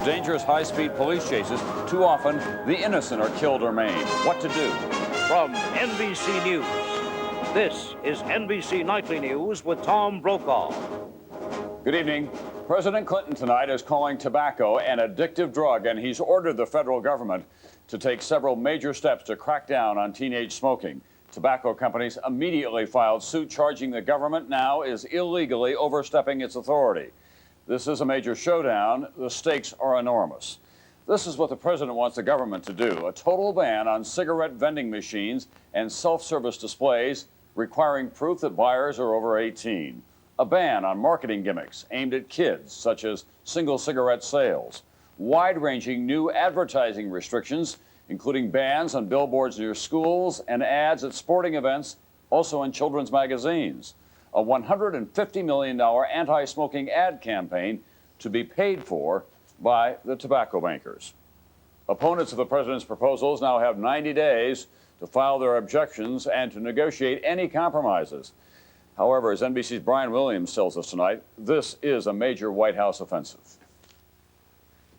Dangerous high-speed police chases. Too often, the innocent are killed or maimed. What to do? From NBC News, this is NBC Nightly News with Tom Brokaw. Good evening. President Clinton tonight is calling tobacco an addictive drug, and he's ordered the federal government to take several major steps to crack down on teenage smoking. Tobacco companies immediately filed suit charging the government now is illegally overstepping its authority. This is a major showdown. The stakes are enormous. This is what the president wants the government to do: a total ban on cigarette vending machines and self-service displays requiring proof that buyers are over 18. A ban on marketing gimmicks aimed at kids, such as single cigarette sales. Wide-ranging new advertising restrictions, including bans on billboards near schools and ads at sporting events, also in children's magazines. A $150 million anti-smoking ad campaign to be paid for by the tobacco bankers. Opponents of the president's proposals now have 90 days to file their objections and to negotiate any compromises. However, as NBC's Brian Williams tells us tonight, this is a major White House offensive.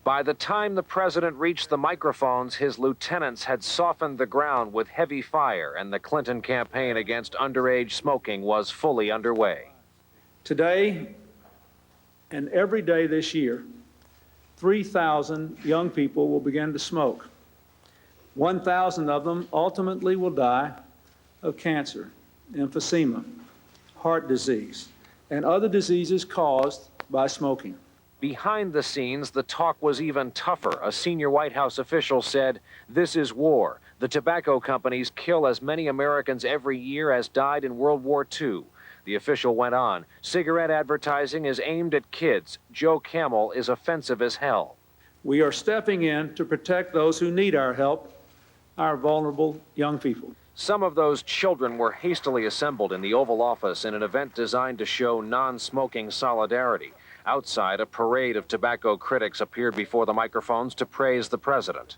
By the time the president reached the microphones, his lieutenants had softened the ground with heavy fire, and the Clinton campaign against underage smoking was fully underway. Today and every day this year, 3,000 young people will begin to smoke. 1,000 of them ultimately will die of cancer, emphysema, heart disease, and other diseases caused by smoking. Behind the scenes, the talk was even tougher. A senior White House official said, "This is war. The tobacco companies kill as many Americans every year as died in World War II." The official went on, "Cigarette advertising is aimed at kids. Joe Camel is offensive as hell." We are stepping in to protect those who need our help, our vulnerable young people. Some of those children were hastily assembled in the Oval Office in an event designed to show non-smoking solidarity. Outside, a parade of tobacco critics appeared before the microphones to praise the president.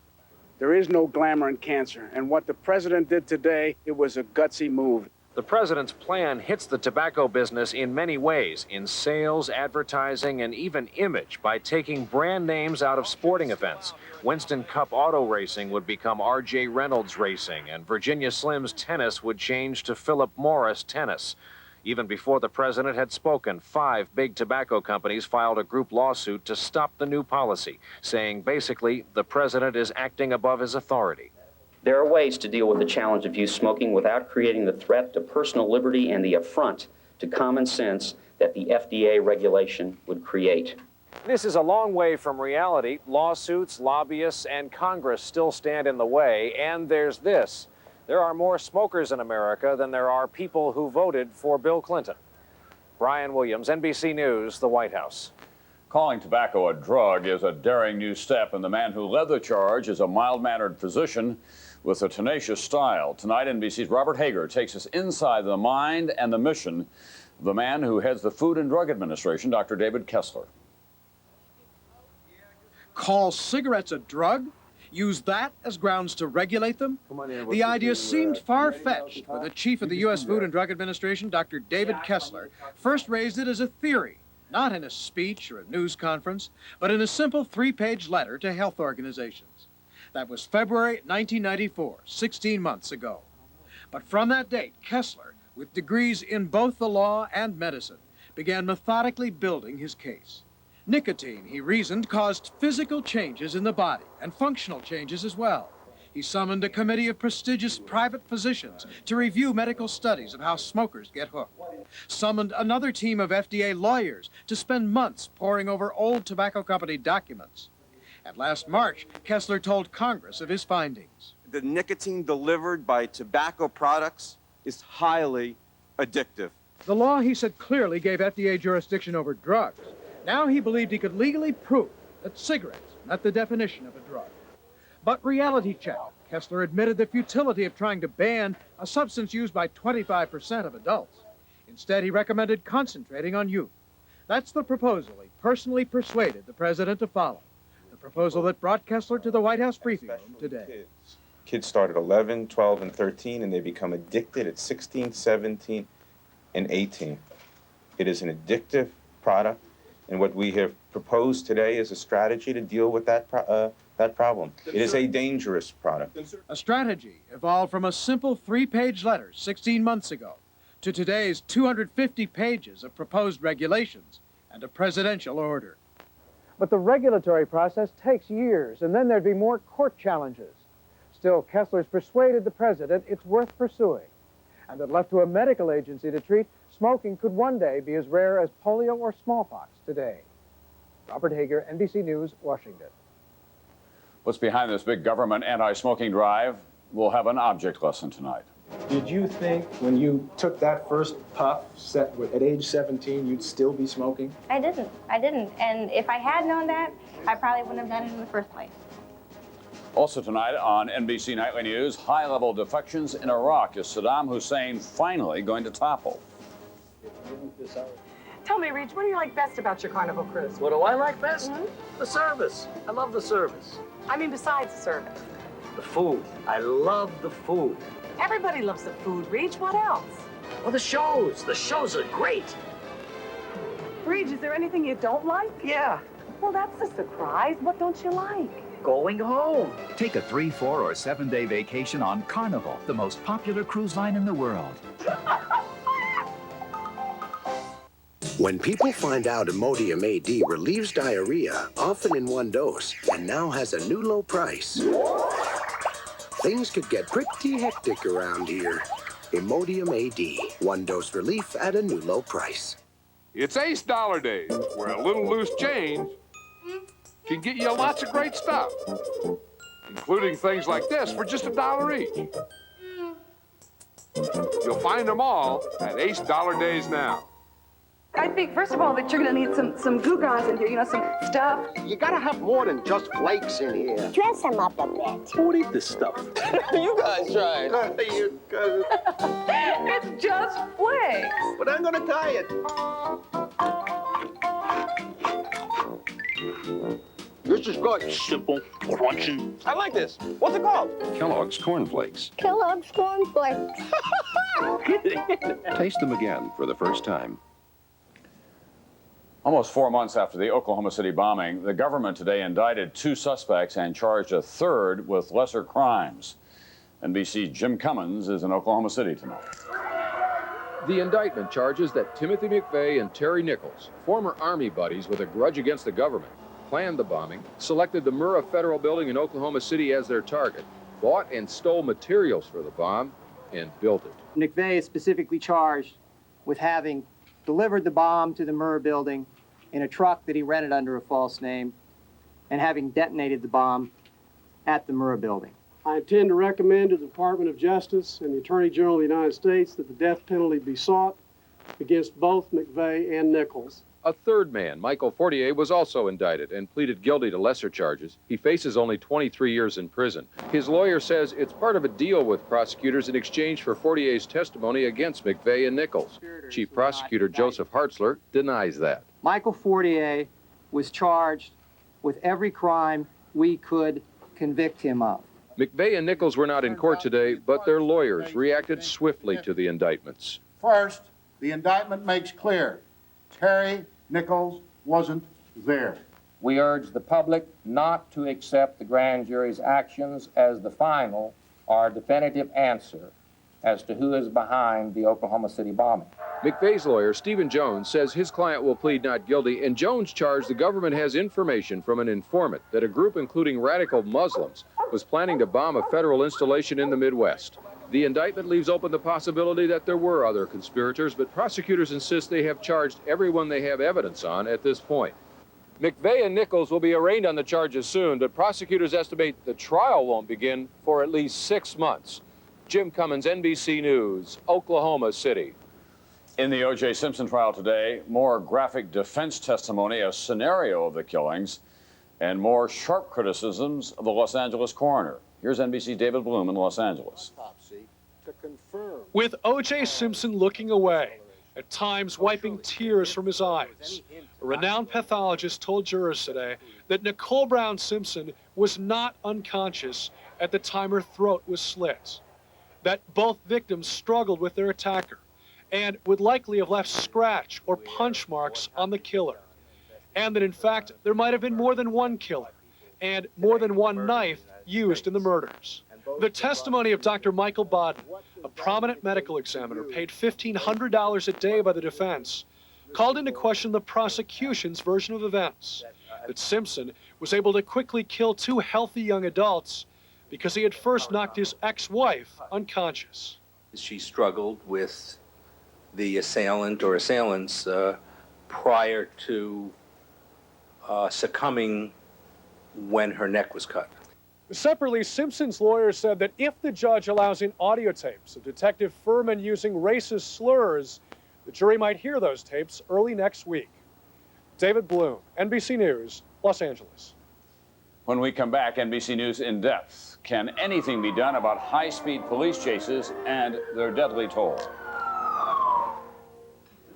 There is no glamour in cancer, and what the president did today, it was a gutsy move. The president's plan hits the tobacco business in many ways, in sales, advertising, and even image, by taking brand names out of sporting events. Winston Cup Auto Racing would become R.J. Reynolds Racing, and Virginia Slims Tennis would change to Philip Morris Tennis. Even before the president had spoken, 5 big tobacco companies filed a group lawsuit to stop the new policy, saying basically the president is acting above his authority. There are ways to deal with the challenge of youth smoking without creating the threat to personal liberty and the affront to common sense that the FDA regulation would create. This is a long way from reality. Lawsuits, lobbyists, and Congress still stand in the way. And there's this: there are more smokers in America than there are people who voted for Bill Clinton. Brian Williams, NBC News, the White House. Calling tobacco a drug is a daring new step, and the man who led the charge is a mild-mannered physician with a tenacious style. Tonight, NBC's Robert Hager takes us inside the mind and the mission of the man who heads the Food and Drug Administration, Dr. David Kessler. Call cigarettes a drug? Use that as grounds to regulate them? The idea seemed far-fetched when the chief of the U.S. Food and Drug Administration, Dr. David Kessler, first raised it as a theory, not in a speech or a news conference, but in a simple 3-page letter to health organizations. That was February 1994, 16 months ago. But from that date, Kessler, with degrees in both the law and medicine, began methodically building his case. Nicotine, he reasoned, caused physical changes in the body and functional changes as well. He summoned a committee of prestigious private physicians to review medical studies of how smokers get hooked. Summoned another team of FDA lawyers to spend months poring over old tobacco company documents. And last March, Kessler told Congress of his findings. The nicotine delivered by tobacco products is highly addictive. The law, he said, clearly gave FDA jurisdiction over drugs. Now he believed he could legally prove that cigarettes met the definition of a drug. But reality check. Kessler admitted the futility of trying to ban a substance used by 25% of adults. Instead, he recommended concentrating on youth. That's the proposal he personally persuaded the president to follow. The proposal that brought Kessler to the White House briefing room today. Kids start at 11, 12, and 13, and they become addicted at 16, 17, and 18. It is an addictive product, and what we have proposed today is a strategy to deal with that problem. It is a dangerous product. A strategy evolved from a simple 3-page letter 16 months ago to today's 250 pages of proposed regulations and a presidential order. But the regulatory process takes years, and then there'd be more court challenges. Still, Kessler's persuaded the president it's worth pursuing, and that left to a medical agency to treat, smoking could one day be as rare as polio or smallpox today. Robert Hager, NBC News, Washington. What's behind this big government anti-smoking drive? We'll have an object lesson tonight. Did you think when you took that first puff at age 17, you'd still be smoking? I didn't. And if I had known that, I probably wouldn't have done it in the first place. Also tonight on NBC Nightly News, high-level defections in Iraq. Is Saddam Hussein finally going to topple? Tell me, Reach, what do you like best about your Carnival cruise? What do I like best? The service. I love the service. I mean, besides the service. The food. I love the food. Everybody loves the food, Reach. What else? Well, the shows. The shows are great. Reach, is there anything you don't like? Yeah. Well, that's a surprise. What don't you like? Going home. Take a 3, 4, or 7-day vacation on Carnival, the most popular cruise line in the world. When people find out Imodium AD relieves diarrhea, often in one dose, and now has a new low price, things could get pretty hectic around here. Imodium AD, 1-dose relief at a new low price. It's Ace Dollar Days, where a little loose change can get you lots of great stuff, including things like this for just $1 each. You'll find them all at Ace Dollar Days now. I think, first of all, that you're going to need some gewgaws in here, you know, some stuff. You got to have more than just flakes in here. Dress them up a bit. Who would eat this stuff? You guys try it. You guys. It's just flakes. But I'm going to tie it. This is good. Simple, crunchy. I like this. What's it called? Kellogg's Corn Flakes. Kellogg's Corn Flakes. Taste them again for the first time. Almost 4 months after the Oklahoma City bombing, the government today indicted 2 suspects and charged a 3rd with lesser crimes. NBC's Jim Cummins is in Oklahoma City tonight. The indictment charges that Timothy McVeigh and Terry Nichols, former Army buddies with a grudge against the government, planned the bombing, selected the Murrah Federal Building in Oklahoma City as their target, bought and stole materials for the bomb, and built it. McVeigh is specifically charged with having delivered the bomb to the Murrah Building in a truck that he rented under a false name, and having detonated the bomb at the Murrah Building. I intend to recommend to the Department of Justice and the Attorney General of the United States that the death penalty be sought against both McVeigh and Nichols. A 3rd man, Michael Fortier, was also indicted and pleaded guilty to lesser charges. He faces only 23 years in prison. His lawyer says it's part of a deal with prosecutors in exchange for Fortier's testimony against McVeigh and Nichols. Chief Prosecutor Joseph Hartzler denies that. Michael Fortier was charged with every crime we could convict him of. McVeigh and Nichols were not in court today, but their lawyers reacted swiftly to the indictments. First, the indictment makes clear Terry Nichols wasn't there. We urge the public not to accept the grand jury's actions as the final or definitive answer as to who is behind the Oklahoma City bombing. McVeigh's lawyer, Stephen Jones, says his client will plead not guilty, and Jones charged the government has information from an informant that a group including radical Muslims was planning to bomb a federal installation in the Midwest. The indictment leaves open the possibility that there were other conspirators, but prosecutors insist they have charged everyone they have evidence on at this point. McVeigh and Nichols will be arraigned on the charges soon, but prosecutors estimate the trial won't begin for at least 6 months. Jim Cummins, NBC News, Oklahoma City. In the O.J. Simpson trial today, more graphic defense testimony, a scenario of the killings, and more sharp criticisms of the Los Angeles coroner. Here's NBC's David Bloom in Los Angeles. With O.J. Simpson looking away, at times wiping tears from his eyes, a renowned pathologist told jurors today that Nicole Brown Simpson was not unconscious at the time her throat was slit, that both victims struggled with their attacker and would likely have left scratch or punch marks on the killer. and that in fact there might have been more than one killer and more than one knife used in the murders. The testimony of Dr. Michael Bodden, a prominent medical examiner paid $1,500 a day by the defense, called into question the prosecution's version of events, that Simpson was able to quickly kill two healthy young adults because he had first knocked his ex-wife unconscious. She struggled with the assailant or assailants prior to succumbing when her neck was cut. Separately, Simpson's lawyer said that if the judge allows in audio tapes of Detective Furman using racist slurs, the jury might hear those tapes early next week. David Bloom, NBC News, Los Angeles. When we come back, NBC News in depth. Can anything be done about high-speed police chases and their deadly toll?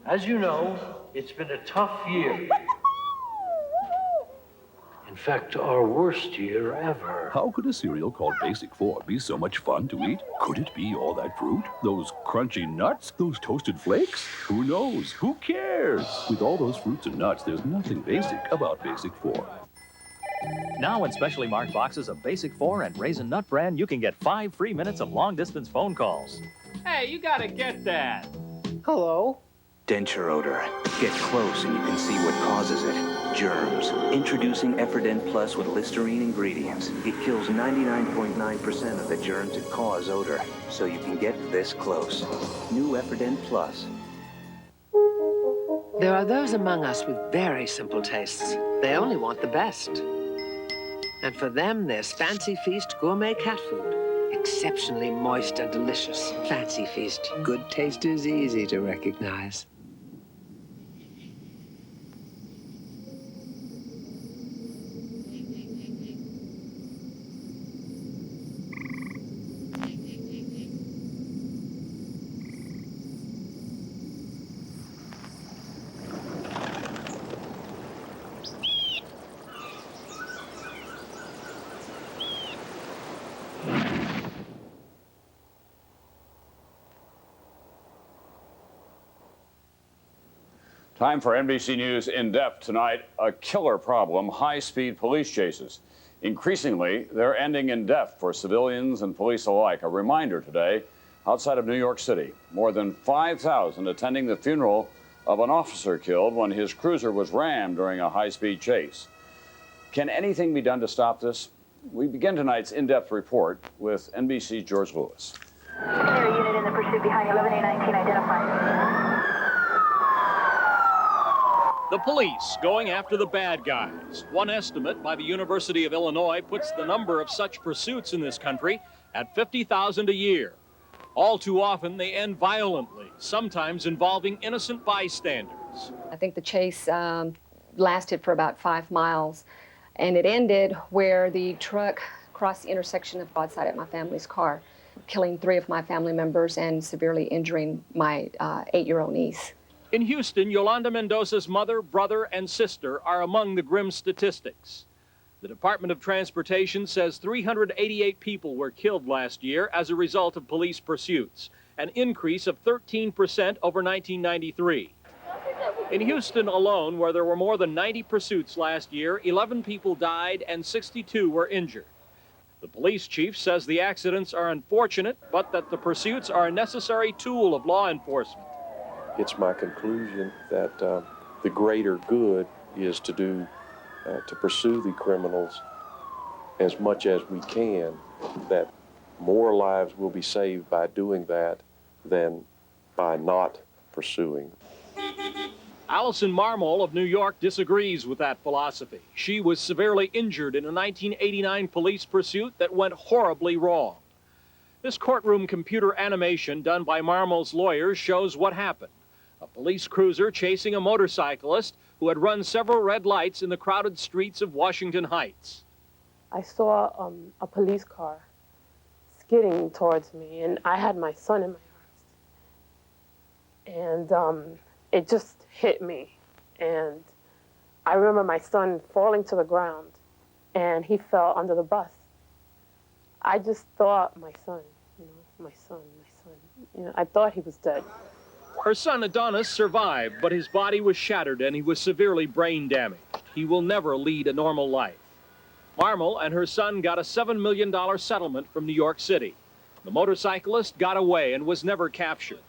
As you know, it's been a tough year. In fact, our worst year ever. How could a cereal called Basic 4 be so much fun to eat? Could it be all that fruit? Those crunchy nuts? Those toasted flakes? Who knows? Who cares? With all those fruits and nuts, there's nothing basic about Basic 4. Now in specially marked boxes of Basic 4 and Raisin Nut brand, you can get 5 free minutes of long-distance phone calls. Hey, you gotta get that. Hello? Denture odor. Get close and you can see what causes it. Germs. Introducing Efferdent Plus with Listerine ingredients. It kills 99.9% of the germs that cause odor, so you can get this close. New Efferdent Plus. There are those among us with very simple tastes. They only want the best. And for them, there's Fancy Feast gourmet cat food. Exceptionally moist and delicious. Fancy Feast. Good taste is easy to recognize. Time for NBC News in depth tonight. A killer problem, high-speed police chases. Increasingly, they're ending in death for civilians and police alike. A reminder today, outside of New York City, more than 5,000 attending the funeral of an officer killed when his cruiser was rammed during a high-speed chase. Can anything be done to stop this? We begin tonight's in-depth report with NBC's George Lewis. Unit in the pursuit behind 11A19 identified. The police going after the bad guys. One estimate by the University of Illinois puts the number of such pursuits in this country at 50,000 a year. All too often, they end violently, sometimes involving innocent bystanders. I think the chase lasted for about 5 miles, and it ended where the truck crossed the intersection of broadside at my family's car, killing 3 of my family members and severely injuring my 8-year-old niece. In Houston, Yolanda Mendoza's mother, brother, and sister are among the grim statistics. The Department of Transportation says 388 people were killed last year as a result of police pursuits, an increase of 13% over 1993. In Houston alone, where there were more than 90 pursuits last year, 11 people died and 62 were injured. The police chief says the accidents are unfortunate, but that the pursuits are a necessary tool of law enforcement. It's my conclusion that the greater good is to pursue the criminals as much as we can, that more lives will be saved by doing that than by not pursuing. Allison Marmol of New York disagrees with that philosophy. She was severely injured in a 1989 police pursuit that went horribly wrong. This courtroom computer animation done by Marmol's lawyers shows what happened. A police cruiser chasing a motorcyclist who had run several red lights in the crowded streets of Washington Heights. I saw a police car skidding towards me, and I had my son in my arms. And it just hit me. And I remember my son falling to the ground, and he fell under the bus. I just thought, my son, my son. I thought he was dead. Her son Adonis survived, but his body was shattered and he was severely brain damaged. He will never lead a normal life. Marmel and her son got a $7 million settlement from New York City. The motorcyclist got away and was never captured.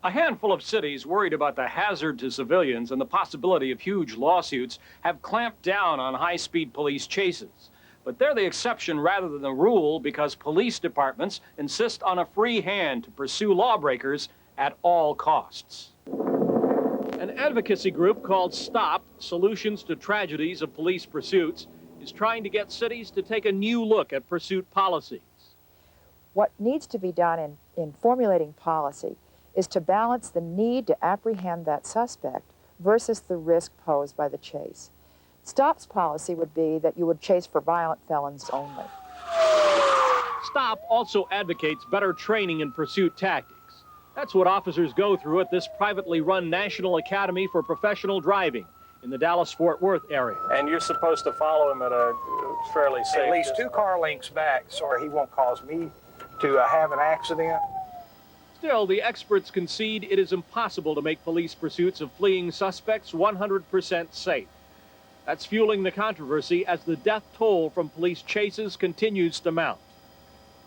A handful of cities worried about the hazard to civilians and the possibility of huge lawsuits have clamped down on high-speed police chases. But they're the exception rather than the rule because police departments insist on a free hand to pursue lawbreakers at all costs. An advocacy group called STOP, Solutions to Tragedies of Police Pursuits, is trying to get cities to take a new look at pursuit policies. What needs to be done in formulating policy is to balance the need to apprehend that suspect versus the risk posed by the chase. STOP's policy would be that you would chase for violent felons only. STOP also advocates better training in pursuit tactics. That's what officers go through at this privately run National Academy for Professional Driving in the Dallas-Fort Worth area. And you're supposed to follow him at a fairly safe at least 2 car lengths back so he won't cause me to have an accident. Still, the experts concede it is impossible to make police pursuits of fleeing suspects 100% safe. That's fueling the controversy as the death toll from police chases continues to mount.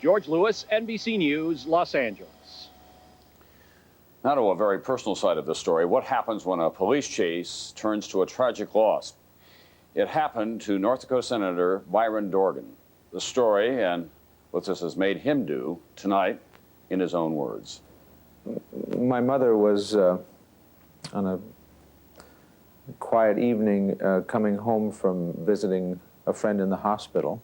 George Lewis, NBC News, Los Angeles. Now to a very personal side of the story. What happens when a police chase turns to a tragic loss? It happened to North Dakota Senator Byron Dorgan. The story and what this has made him do tonight in his own words. My mother was on a quiet evening coming home from visiting a friend in the hospital,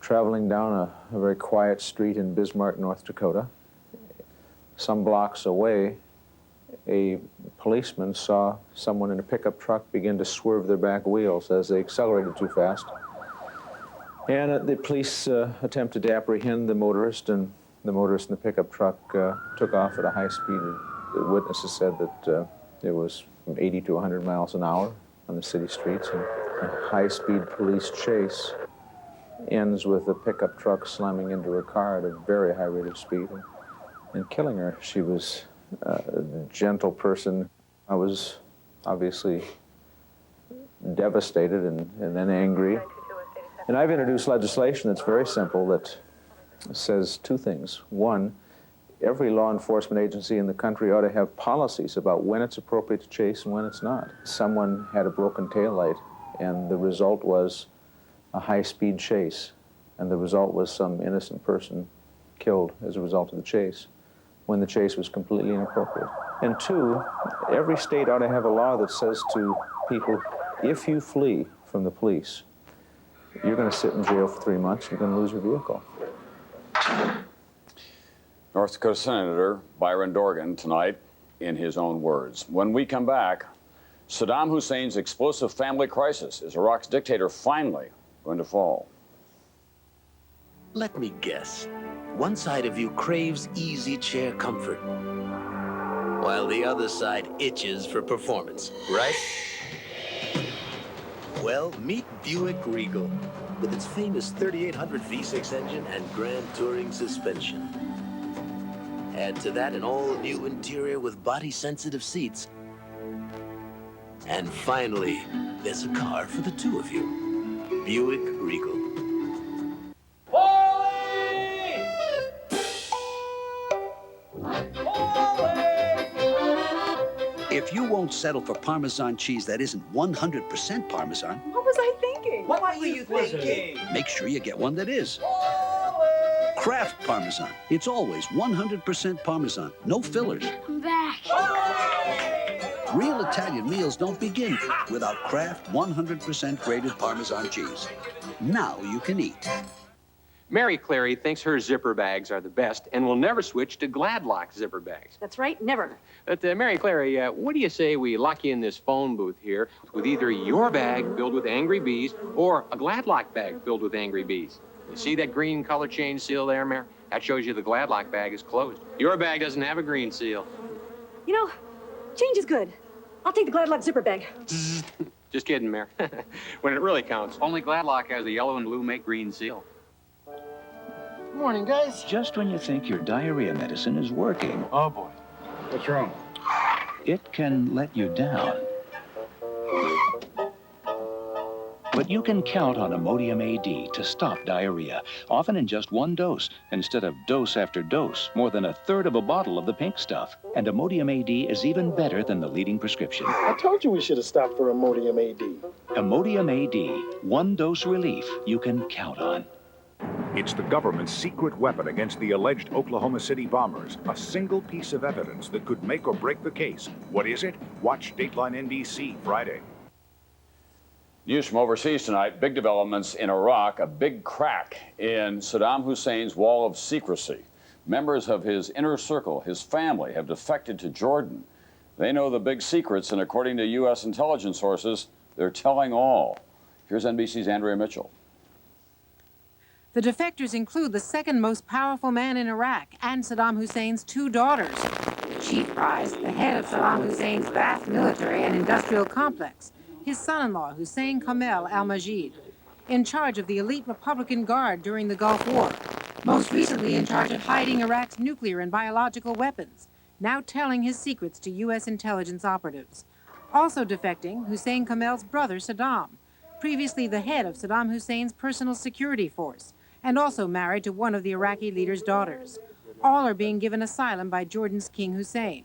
traveling down a very quiet street in Bismarck, North Dakota. Some blocks away, a policeman saw someone in a pickup truck begin to swerve their back wheels as they accelerated too fast. And the police attempted to apprehend the motorist, and the motorist in the pickup truck took off at a high speed. The witnesses said that it was from 80 to 100 miles an hour on the city streets. And a high-speed police chase ends with the pickup truck slamming into her car at a very high rate of speed and killing her. She was a gentle person. I was obviously devastated and then angry. And I've introduced legislation that's very simple that says 2 things. One, every law enforcement agency in the country ought to have policies about when it's appropriate to chase and when it's not. Someone had a broken taillight, and the result was a high-speed chase, and the result was some innocent person killed as a result of the chase, when the chase was completely inappropriate. And 2, every state ought to have a law that says to people, if you flee from the police, you're going to sit in jail for 3 months, you're going to lose your vehicle. North Dakota Senator Byron Dorgan tonight in his own words. When we come back, Saddam Hussein's explosive family crisis. Is Iraq's dictator finally going to fall? Let me guess. One side of you craves easy chair comfort, while the other side itches for performance, right? Well, meet Buick Regal, with its famous 3800 V6 engine and Grand Touring suspension. Add to that an all-new interior with body-sensitive seats. And finally, there's a car for the 2 of you. Buick Regal. If you won't settle for Parmesan cheese that isn't 100% Parmesan, What was I thinking? What were you thinking? Make sure you get one that is. Kraft Parmesan. It's always 100% Parmesan. No fillers. I'm back. Real Italian meals don't begin without Kraft 100% grated Parmesan cheese. Now you can eat. Mary Clary thinks her zipper bags are the best and will never switch to Gladlock zipper bags. That's right, never. But Mary Clary, what do you say we lock you in this phone booth here with either your bag filled with angry bees or a Gladlock bag filled with angry bees? You see that green color change seal there, Mary? That shows you the Gladlock bag is closed. Your bag doesn't have a green seal. You know, change is good. I'll take the Gladlock zipper bag. Just kidding, Mary. When it really counts, only Gladlock has a yellow and blue make green seal. Morning, guys. Just when you think your diarrhea medicine is working. Oh, boy. What's wrong? It can let you down. But you can count on Imodium AD to stop diarrhea, often in just one dose, instead of dose after dose, more than a third of a bottle of the pink stuff. And Imodium AD is even better than the leading prescription. I told you we should have stopped for Imodium AD. Imodium AD, one dose relief you can count on. It's the government's secret weapon against the alleged Oklahoma City bombers. A single piece of evidence that could make or break the case. What is it? Watch Dateline NBC Friday. News from overseas tonight, big developments in Iraq, a big crack in Saddam Hussein's wall of secrecy. Members of his inner circle, his family, have defected to Jordan. They know the big secrets, and according to U.S. intelligence sources, they're telling all. Here's NBC's Andrea Mitchell. The defectors include the second most powerful man in Iraq and Saddam Hussein's two daughters. Chief Price, the head of Saddam Hussein's vast military and industrial complex. His son-in-law, Hussein Kamel al-Majid, in charge of the elite Republican Guard during the Gulf War, most recently in charge of hiding Iraq's nuclear and biological weapons, now telling his secrets to U.S. intelligence operatives. Also defecting, Hussein Kamel's brother, Saddam, previously the head of Saddam Hussein's personal security force, and also married to one of the Iraqi leader's daughters. All are being given asylum by Jordan's King Hussein.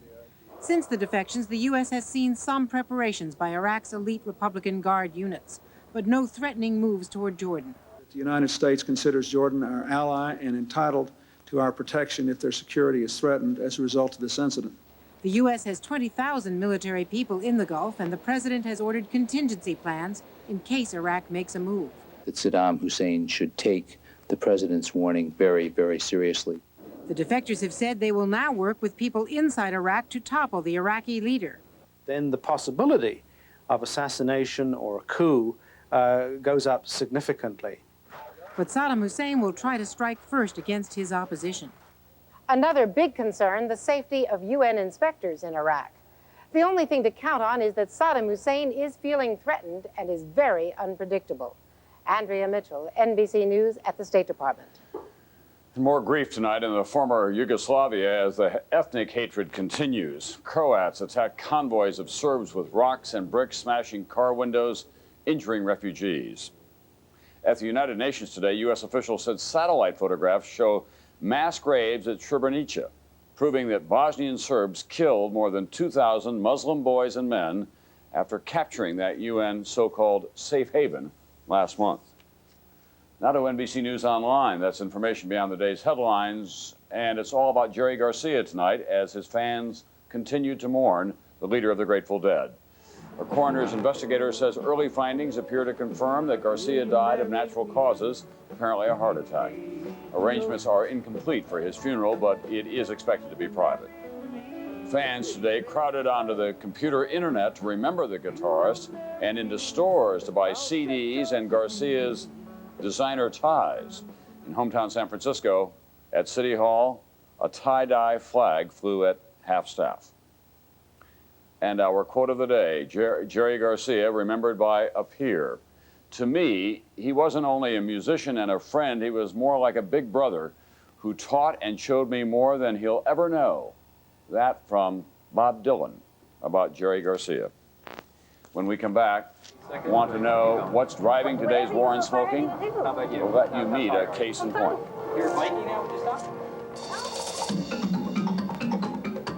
Since the defections, the U.S. has seen some preparations by Iraq's elite Republican Guard units, but no threatening moves toward Jordan. The United States considers Jordan our ally and entitled to our protection if their security is threatened as a result of this incident. The U.S. has 20,000 military people in the Gulf, and the president has ordered contingency plans in case Iraq makes a move. That Saddam Hussein should take the president's warning very, very seriously. The defectors have said they will now work with people inside Iraq to topple the Iraqi leader. Then the possibility of assassination or a coup goes up significantly. But Saddam Hussein will try to strike first against his opposition. Another big concern, the safety of UN inspectors in Iraq. The only thing to count on is that Saddam Hussein is feeling threatened and is very unpredictable. Andrea Mitchell, NBC News at the State Department. More grief tonight in the former Yugoslavia as the ethnic hatred continues. Croats attack convoys of Serbs with rocks and bricks, smashing car windows, injuring refugees. At the United Nations today, U.S. officials said satellite photographs show mass graves at Srebrenica, proving that Bosnian Serbs killed more than 2,000 Muslim boys and men after capturing that UN so-called safe haven last month. Now to NBC News Online. That's information beyond the day's headlines, and it's all about Jerry Garcia tonight as his fans continue to mourn the leader of the Grateful Dead. A coroner's investigator says early findings appear to confirm that Garcia died of natural causes, apparently a heart attack. Arrangements are incomplete for his funeral, but it is expected to be private. Fans today crowded onto the computer internet to remember the guitarist and into stores to buy CDs and Garcia's designer ties. In hometown San Francisco, at City Hall, a tie-dye flag flew at half-staff. And our quote of the day, Jerry Garcia, remembered by a peer. To me, he wasn't only a musician and a friend, he was more like a big brother who taught and showed me more than he'll ever know. That from Bob Dylan about Jerry Garcia. When we come back, want to know what's driving today's war on smoking? We'll let you meet a case in point.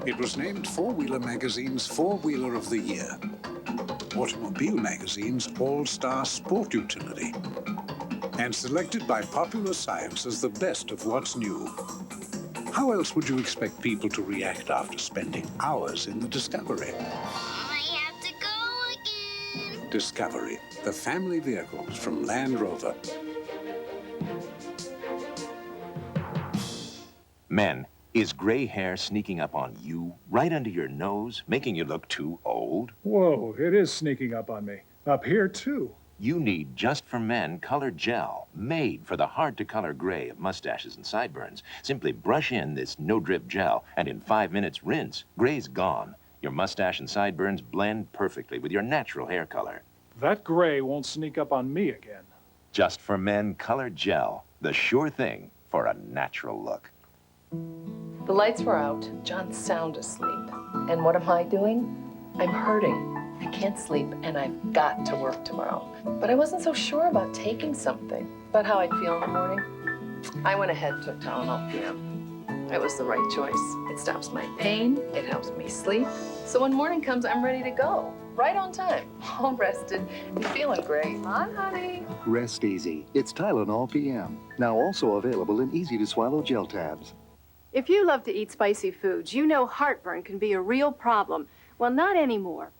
It was named Four-Wheeler Magazine's Four-Wheeler of the Year. Automobile Magazine's All-Star Sport Utility. And selected by Popular Science as the best of what's new. How else would you expect people to react after spending hours in the Discovery? Discovery, the family vehicles from Land Rover. Men, is gray hair sneaking up on you, right under your nose, making you look too old? Whoa, it is sneaking up on me. Up here, too. You need Just for Men Color Gel, made for the hard-to-color gray of mustaches and sideburns. Simply brush in this no-drip gel, and in 5 minutes, rinse. Gray's gone. Your mustache and sideburns blend perfectly with your natural hair color. That gray won't sneak up on me again. Just for Men Color Gel, the sure thing for a natural look. The lights were out, John's sound asleep. And what am I doing? I'm hurting. I can't sleep, and I've got to work tomorrow. But I wasn't so sure about taking something, about how I'd feel in the morning. I went ahead and took Tylenol PM. It was the right choice. It stops my pain, it helps me sleep. So when morning comes, I'm ready to go. Right on time, all rested and feeling great. Hi, honey. Rest easy. It's Tylenol PM. Now also available in easy-to-swallow gel tabs. If you love to eat spicy foods, you know heartburn can be a real problem. Well, not anymore.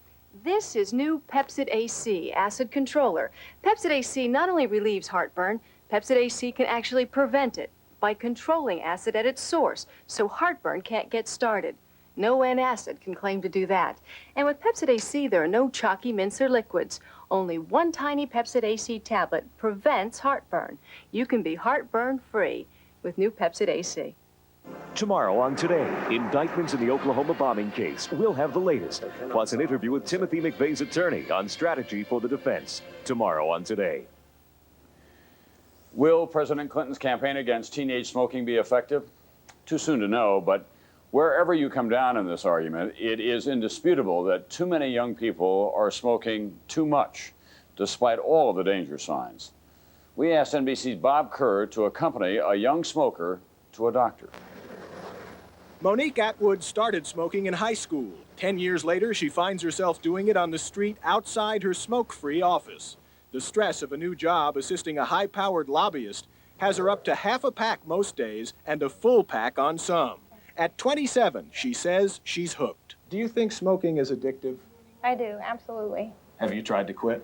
This is new Pepcid AC, acid controller. Pepcid AC not only relieves heartburn, Pepcid AC can actually prevent it by controlling acid at its source, so heartburn can't get started. No antacid can claim to do that. And with Pepcid AC, there are no chalky mints or liquids. Only one tiny Pepcid AC tablet prevents heartburn. You can be heartburn-free with new Pepcid AC. Tomorrow on Today, indictments in the Oklahoma bombing case. We'll have the latest, plus an interview with Timothy McVeigh's attorney on strategy for the defense. Tomorrow on Today. Will President Clinton's campaign against teenage smoking be effective? Too soon to know, but wherever you come down in this argument, it is indisputable that too many young people are smoking too much, despite all of the danger signs. We asked NBC's Bob Kerr to accompany a young smoker to a doctor. Monique Atwood started smoking in high school. 10 years later, she finds herself doing it on the street outside her smoke-free office. The stress of a new job assisting a high-powered lobbyist has her up to half a pack most days and a full pack on some. At 27, she says she's hooked. Do you think smoking is addictive? I do, absolutely. Have you tried to quit?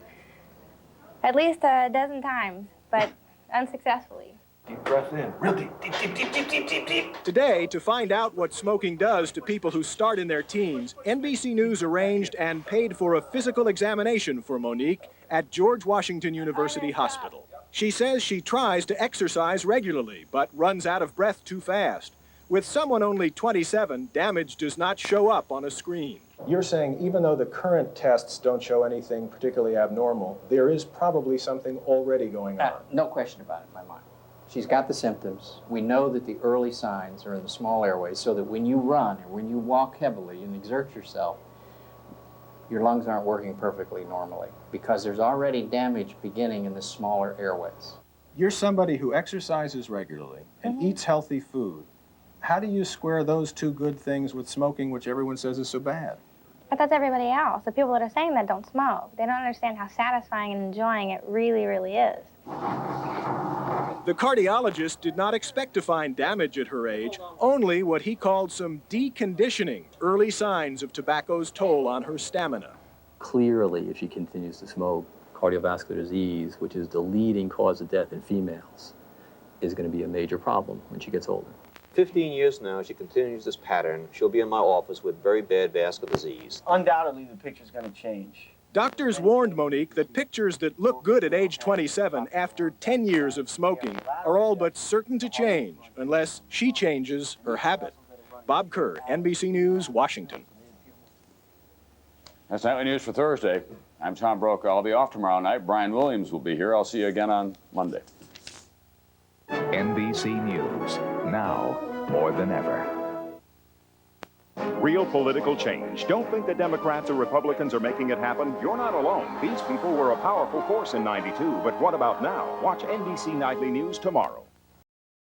At least a dozen times, but unsuccessfully. Deep breath in. Real deep, deep, deep, deep, deep, deep, deep, deep. Today, to find out what smoking does to people who start in their teens, NBC News arranged and paid for a physical examination for Monique at George Washington University Hospital. She says she tries to exercise regularly, but runs out of breath too fast. With someone only 27, damage does not show up on a screen. You're saying even though the current tests don't show anything particularly abnormal, there is probably something already going on. No question about it in my mind. She's got the symptoms. We know that the early signs are in the small airways, so that when you run or when you walk heavily and exert yourself, your lungs aren't working perfectly normally because there's already damage beginning in the smaller airways. You're somebody who exercises regularly and eats healthy food. How do you square those two good things with smoking, which everyone says is so bad? But that's everybody else. The people that are saying that don't smoke. They don't understand how satisfying and enjoying it really, really is. The cardiologist did not expect to find damage at her age, only what he called some deconditioning, early signs of tobacco's toll on her stamina. Clearly, if she continues to smoke, cardiovascular disease, which is the leading cause of death in females, is going to be a major problem when she gets older. 15 years now, she continues this pattern. She'll be in my office with very bad vascular disease. Undoubtedly, the picture's going to change. Doctors warned Monique that pictures that look good at age 27 after 10 years of smoking are all but certain to change unless she changes her habit. Bob Kerr, NBC News, Washington. That's Nightly News for Thursday. I'm Tom Brokaw. I'll be off tomorrow night. Brian Williams will be here. I'll see you again on Monday. NBC News, now more than ever. Real political change. Don't think the Democrats or Republicans are making it happen. You're not alone. These people were a powerful force in '92, but what about now? Watch NBC Nightly News tomorrow.